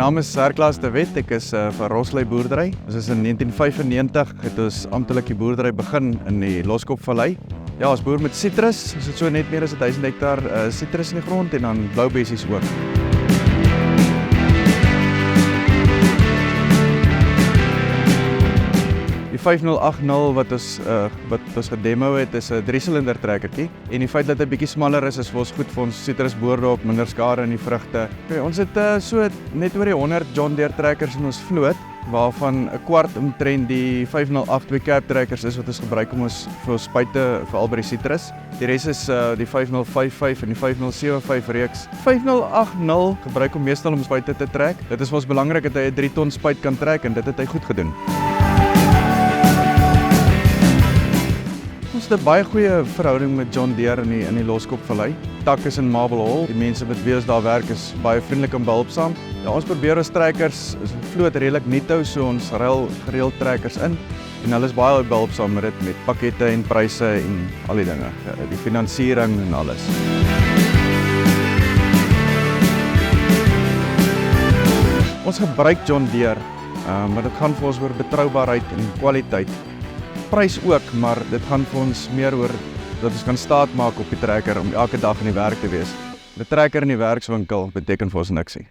naam is Serklaas de Wet, ek is van Rosley Boerdery. Ons is in 1995 het ons amptelik die boerdery begin in die Loskopvallei. Ja, as boer met sitrus, is dit so net meer as 1000 hektar sitrus in die grond en dan bloubessies ook. Die 5080 wat ons gedemo het, is 'n 3-silinder trekkertjie. En die feit dat hy bietjie smaller is vir ons goed vir ons sitrusboorde op, minder skade in die vrugte. Okay, ons het so net oor die 100 John Deere trekkers in ons vloot, waarvan 'n kwart omtrent die 5082 cab trekkers is wat ons gebruik om vir ons spuite veral by die sitrus. Die res is die 5055 en die 5075 reeks. 5080 gebruik om meestal om spuite te trek. Dit is vir ons belangrik dat hy 'n 3 ton spuit kan trek en dit het hy goed gedoen. Ons het 'n baie goeie verhouding met John Deere in die Loskopvallei. Tak is in Marble Hall. Die mense met wie ons daar werk is baie vriendelik en behulpsaam. Ja, ons probeer ons trekkers vloot redelik nuut hou, so ons ruil gereeld trekkers in. En hulle is baie behulpsaam met dit, met pakkette en pryse en al die dinge, die finansiering en alles. Ons gebruik John Deere, maar dit gaan vir ons oor betroubaarheid en kwaliteit. Prys ook, maar dit gaan vir ons meer oor dat ons kan staat maak op die trekker om elke dag in die werk te wees. Die trekker in die werkswinkel beteken vir ons niksie.